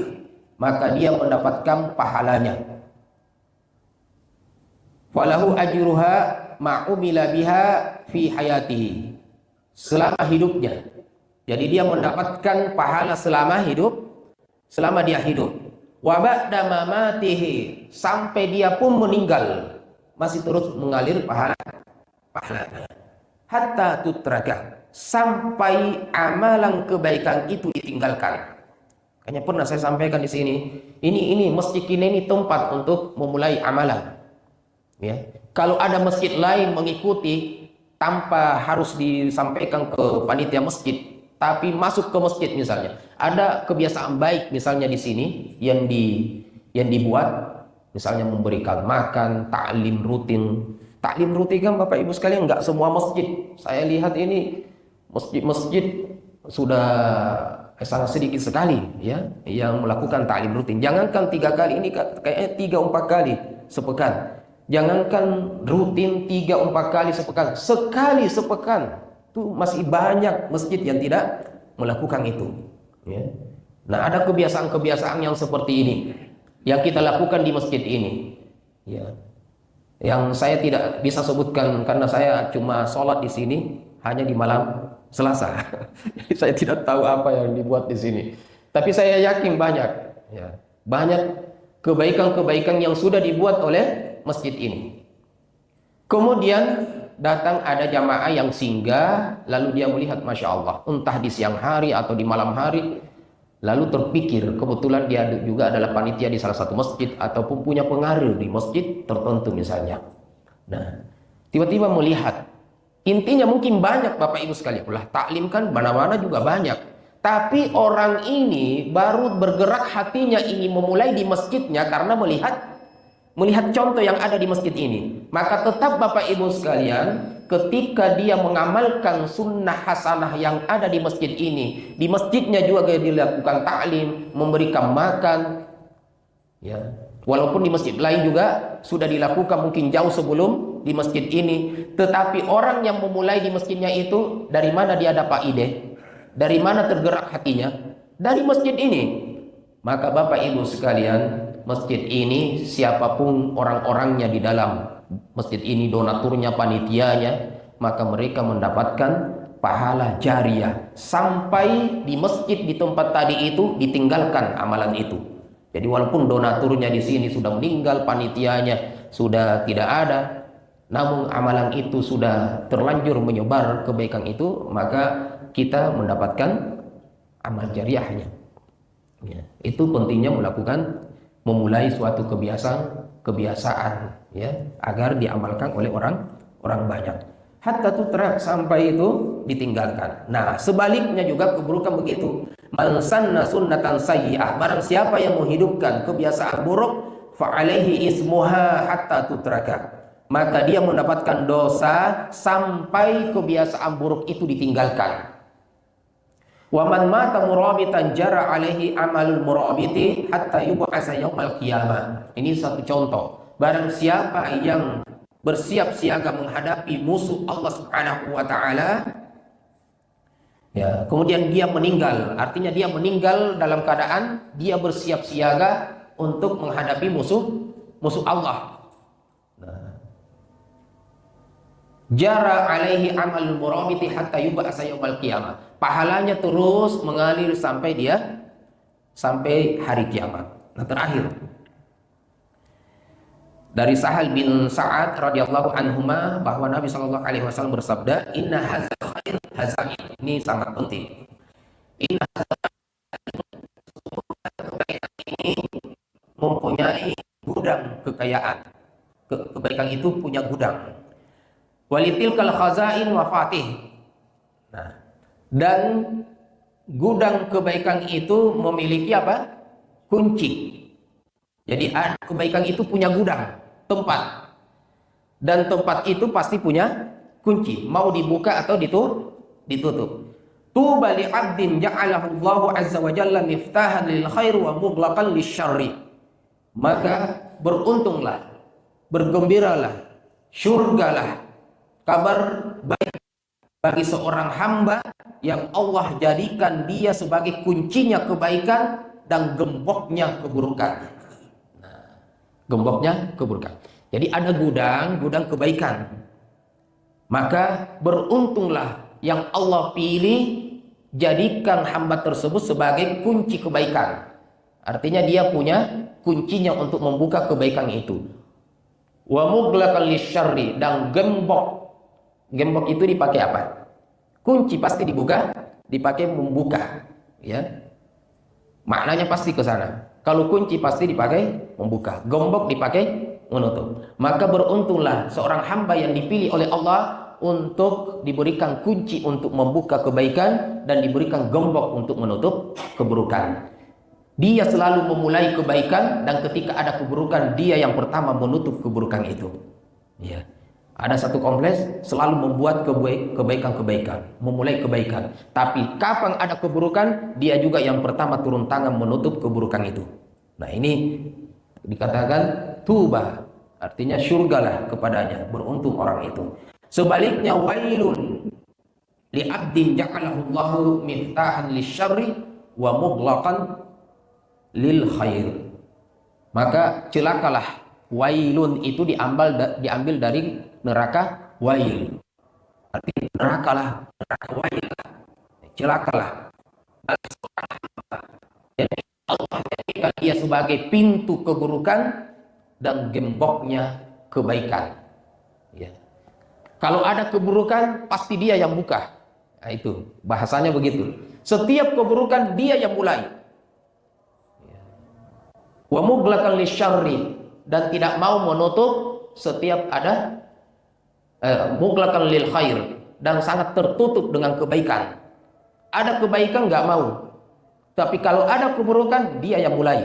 maka dia mendapatkan pahalanya. Falahu ajruha ma umila biha fi hayatihi, selama hidupnya. Jadi dia mendapatkan pahala selama hidup, selama dia hidup. Wa ba'da mamatihi, sampai dia pun meninggal masih terus mengalir pahalanya. Hatta tutraka, sampai amalan kebaikan itu ditinggalkan. Kayaknya pernah saya sampaikan di sini. Ini masjid ini tempat untuk memulai amalan. Ya. Kalau ada masjid lain mengikuti tanpa harus disampaikan ke panitia masjid, tapi masuk ke masjid misalnya, ada kebiasaan baik misalnya di sini yang dibuat, misalnya memberikan makan, taklim rutin. Taklim rutin kan Bapak Ibu sekalian nggak semua masjid. Saya lihat ini masjid-masjid sudah sangat sedikit sekali ya yang melakukan taklim rutin. Jangankan 3 kali, ini kayaknya 3-4 kali sepekan. Jangankan rutin 3-4 kali sepekan, sekali sepekan itu masih banyak masjid yang tidak melakukan itu. Ya. Nah, ada kebiasaan-kebiasaan yang seperti ini yang kita lakukan di masjid ini. Ya. Yang saya tidak bisa sebutkan karena saya cuma sholat di sini hanya di malam Selasa. Jadi saya tidak tahu apa yang dibuat di sini. Tapi saya yakin banyak, ya, banyak kebaikan-kebaikan yang sudah dibuat oleh masjid ini. Kemudian datang ada jamaah yang singgah, lalu dia melihat, masya Allah, entah di siang hari atau di malam hari, lalu terpikir kebetulan dia juga adalah panitia di salah satu masjid ataupun punya pengaruh di masjid tertentu misalnya. Nah, tiba-tiba melihat, intinya mungkin banyak Bapak Ibu sekalian, taklim kan mana-mana juga banyak, tapi orang ini baru bergerak hatinya ingin memulai di masjidnya karena melihat contoh yang ada di masjid ini. Maka tetap Bapak Ibu sekalian, ketika dia mengamalkan sunnah hasanah yang ada di masjid ini, di masjidnya juga dilakukan taklim, memberikan makan, ya. Walaupun di masjid lain juga sudah dilakukan mungkin jauh sebelum di masjid ini, tetapi orang yang memulai di masjidnya itu, dari mana dia dapat ide? Dari mana tergerak hatinya? Dari masjid ini. Maka Bapak Ibu sekalian, masjid ini siapapun orang-orangnya di dalam masjid ini, donaturnya, panitianya, maka mereka mendapatkan pahala jariah sampai di masjid di tempat tadi itu ditinggalkan amalan itu. Jadi walaupun donaturnya di sini sudah meninggal, panitianya sudah tidak ada, namun amalan itu sudah terlanjur menyebar kebaikan itu, maka kita mendapatkan amal jariahnya. Ya, itu pentingnya memulai suatu kebiasaan ya, agar diamalkan oleh orang banyak. Hatta tutrak, sampai itu ditinggalkan. Nah, sebaliknya juga keburukan begitu. Man sanna sunnatan sayyi'ah, barang siapa yang menghidupkan kebiasaan buruk, fa alaihi ismuha hatta tutraka, maka dia mendapatkan dosa sampai kebiasaan buruk itu ditinggalkan. Wa man mata murabitan jara alaihi amalul murabiti hatta yub'atsa yaumal qiyamah. Ini satu contoh. Barang siapa yang bersiap siaga menghadapi musuh Allah Subhanahu wa taala, ya, kemudian dia meninggal, artinya dia meninggal dalam keadaan dia bersiap siaga untuk menghadapi musuh Allah. Nah, jara alaihi amalul murabiti hatta yub'atsa yaumal qiyamah. Pahalanya terus mengalir sampai dia sampai hari kiamat. Nah, terakhir dari Sahal bin Sa'ad radhiyallahu anhuma bahwa Nabi sallallahu alaihi wasallam bersabda, "Inna hadzal khair hazain." Ini sangat penting. Inna kebaikan ini mempunyai gudang kekayaan. Kebaikan itu punya gudang. Walitil kal khazain wa fatih. Nah, dan gudang kebaikan itu memiliki apa? Kunci. Jadi kebaikan itu punya gudang, tempat. Dan tempat itu pasti punya kunci. Mau dibuka atau ditutup. Tuba li 'abdin ja'alahu Allahu 'azza wa jalla miftahan lil khair wa mughlaqan lisyarri. Maka beruntunglah, bergembiralah, syurgalah, kabar baik bagi seorang hamba yang Allah jadikan dia sebagai kuncinya kebaikan dan gemboknya keburukan. Nah, gemboknya keburukan. Jadi ada gudang kebaikan. Maka beruntunglah yang Allah pilih, jadikan hamba tersebut sebagai kunci kebaikan. Artinya dia punya kuncinya untuk membuka kebaikan itu. Wa mughlaqan lisyarri, dan gembok. Gembok itu dipakai apa? Kunci pasti dibuka, dipakai membuka, ya. Maknanya pasti ke sana. Kalau kunci pasti dipakai membuka, gembok dipakai menutup. Maka beruntunglah seorang hamba yang dipilih oleh Allah untuk diberikan kunci untuk membuka kebaikan dan diberikan gembok untuk menutup keburukan. Dia selalu memulai kebaikan, dan ketika ada keburukan dia yang pertama menutup keburukan itu. Ya. Ada satu kompleks selalu membuat kebaikan-kebaikan, memulai kebaikan. Tapi kapan ada keburukan, dia juga yang pertama turun tangan menutup keburukan itu. Nah, ini dikatakan tuba, artinya syurgalah kepadanya, beruntung orang itu. Sebaliknya wailun li 'abdin ja'alahu Allahu miftahan lisyarri wa mughlaqan lil khair. Maka celakalah. Wailun itu diambil dari neraka wail. Artinya neraka wail. Celakalah. Jadi Allah jadikan dia sebagai pintu keburukan dan gemboknya kebaikan. Ya. Kalau ada keburukan pasti dia yang buka. Nah, itu bahasanya begitu. Setiap keburukan dia yang mulai. Wa mughlaqan lisyarri, dan tidak mau menutup setiap ada mughlaqan lil khair, dan sangat tertutup dengan kebaikan. Ada kebaikan nggak mau, tapi kalau ada keburukan dia yang mulai.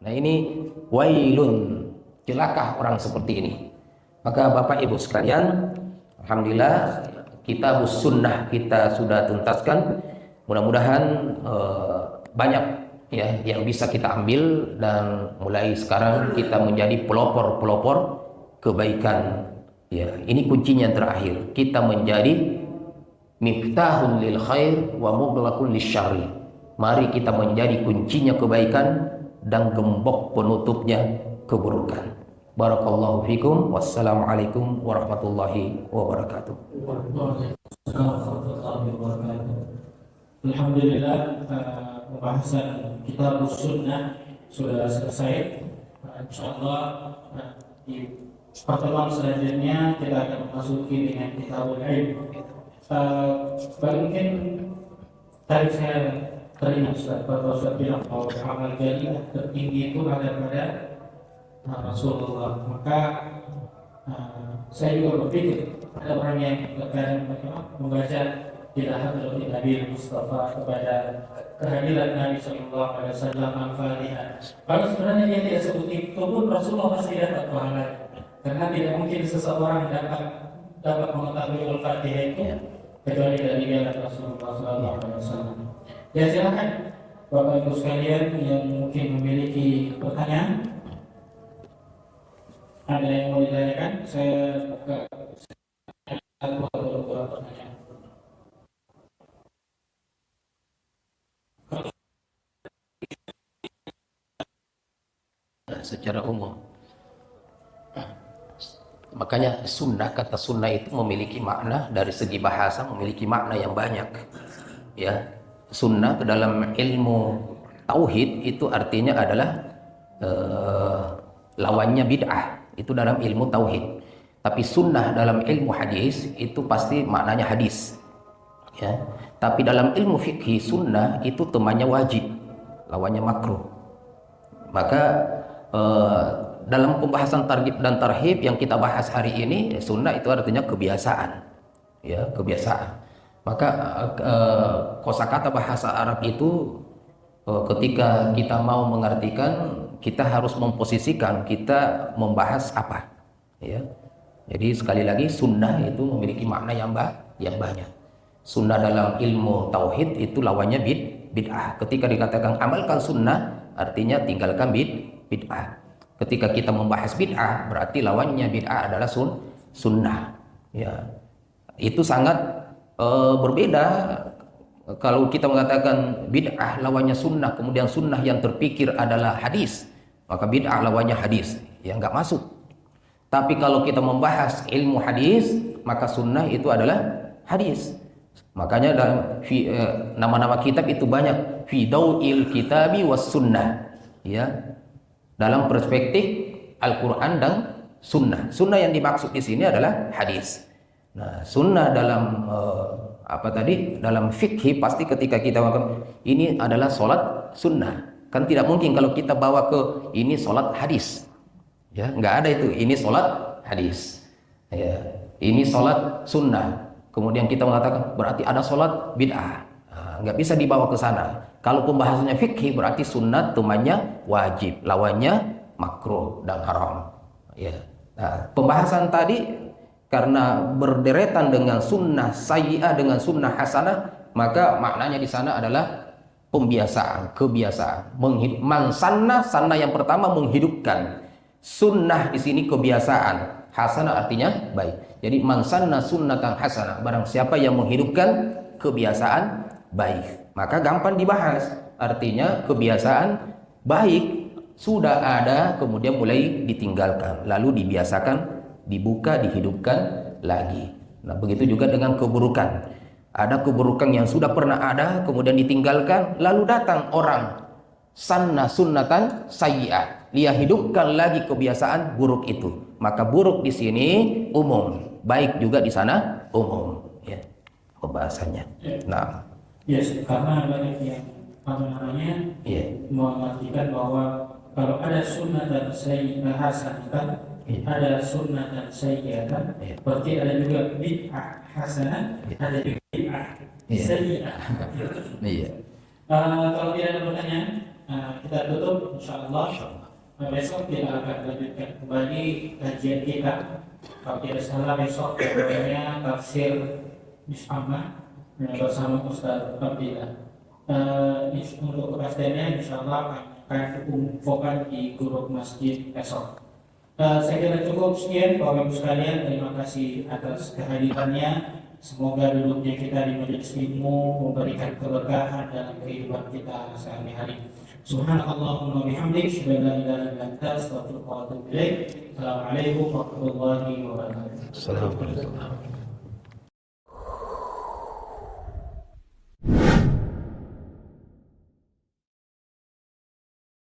Nah, ini wailun, celaka orang seperti ini. Maka Bapak Ibu sekalian, alhamdulillah kitabus sunnah kita sudah tuntaskan. Mudah-mudahan banyak ya yang bisa kita ambil, dan mulai sekarang kita menjadi pelopor kebaikan. Ya, ini kuncinya yang terakhir. Kita menjadi miftahun lil khair wa mughlaqun lisyarri. Mari kita menjadi kuncinya kebaikan dan gembok penutupnya keburukan. Barakallahu fikum. Wassalamualaikum warahmatullahi wabarakatuh. Alhamdulillah, pembahasan kitab sunnah sudah selesai. InsyaAllah di pertemuan selanjutnya kita akan memasuki dengan kitabul ilm. Mungkin tadi saya teringat Bapak Ustaz bilang bahwa amal jariah tertinggi itu ada pada Rasulullah. Maka saya juga berpikir ada orang yang terkadang membaca tidak Hadratin Nabi Mustafa kepada kehadiran Nabi Sallallahu Alaihi Wasallam Al-Fatihah. Kalau sebenarnya dia tidak sebut itu pun Rasulullah pasti dapat pahala, karena tidak mungkin seseorang dapat mengetahui Al-Fatihah itu kecuali dari jalan Rasulullah Sallallahu Alaihi Wasallam. Ya, silakan Bapak Ibu sekalian yang mungkin memiliki pertanyaan. Ada yang mau ditanyakan? Saya buka satu atau dua pertanyaan. Secara umum, makanya sunnah, kata sunnah itu memiliki makna dari segi bahasa, memiliki makna yang banyak. Ya, sunnah ke dalam ilmu tauhid itu artinya adalah lawannya bid'ah, itu dalam ilmu tauhid. Tapi sunnah dalam ilmu hadis itu pasti maknanya hadis, ya. Tapi dalam ilmu fikih sunnah itu temannya wajib, lawannya makruh. Maka dalam pembahasan targhib dan tarhib yang kita bahas hari ini, sunnah itu artinya kebiasaan, ya, kebiasaan. Maka kosakata bahasa Arab itu ketika kita mau mengartikan, kita harus memposisikan kita membahas apa, ya. Jadi sekali lagi sunnah itu memiliki makna yang banyak. Sunnah dalam ilmu tauhid itu lawannya bid'ah. Ketika dikatakan amalkan sunnah, artinya tinggalkan bid'ah. Ketika kita membahas bid'ah, berarti lawannya bid'ah adalah sunnah. Ya, itu sangat berbeda. Kalau kita mengatakan bid'ah lawannya sunnah, kemudian sunnah yang terpikir adalah hadis, maka bid'ah lawannya hadis, ya nggak masuk. Tapi kalau kita membahas ilmu hadis, maka sunnah itu adalah hadis. Makanya dalam nama-nama kitab itu banyak, fi dau'il kitabi was sunnah, ya, dalam perspektif Al-Quran dan sunnah. Sunnah yang dimaksud di sini adalah hadis. Nah, sunnah dalam dalam fikih pasti ketika kita mengatakan ini adalah sholat sunnah, kan tidak mungkin kalau kita bawa ke ini sholat hadis, ya, nggak ada itu. Ini sholat hadis, ya, ini sholat sunnah. Kemudian kita mengatakan berarti ada sholat bid'ah, nggak bisa dibawa ke sana. Kalau pembahasannya fikih berarti sunnah temannya wajib, lawannya makruh dan haram, ya. Nah, pembahasan tadi karena berderetan dengan sunnah sayyi'ah dengan sunnah hasanah, maka maknanya di sana adalah pembiasaan, kebiasaan. Man sanna yang pertama menghidupkan. Sunnah di sini kebiasaan, hasanah artinya baik. Jadi man sanna sunnatan hasanah, barang siapa yang menghidupkan kebiasaan baik, maka gampang dibahas. Artinya kebiasaan baik sudah ada, kemudian mulai ditinggalkan, lalu dibiasakan, dibuka, dihidupkan lagi. Nah, begitu juga dengan keburukan. Ada keburukan yang sudah pernah ada, kemudian ditinggalkan, lalu datang orang sanna sunnatan sayyi'ah, dia hidupkan lagi kebiasaan buruk itu. Maka buruk di sini umum, baik juga di sana umum, ya, pembahasannya. Nah, yes, karena banyak yang mengartikan bahwa kalau ada sunnah dan sayyi'ah hasanah, ada sunnah dan sayyi'ah, berarti ada juga bid'ah hasanah, ada juga bid'ah sayyi'ah. Kalau tidak ada pertanyaan, kita tutup insyaallah. Besok kita akan lanjutkan kembali kajian kita. Kalau tidak salah besok namanya tafsir Mis'amah bersama Ustaz Abdillah. Untuk kepastiannya insyaallah akan diinfokan di grup masjid esok. Saya kira cukup sekian Bapak Ibu sekalian, terima kasih atas kehadirannya. Semoga duduknya kita di majelis ilmu memberikan keberkahan dalam kehidupan kita sehari-hari. Subhanallahumma bihamdik, asyhadu an la ilaha illa anta, astaghfiruka wa atubu ilaik. Assalamualaikum warahmatullahi wabarakatuh. Assalamualaikum.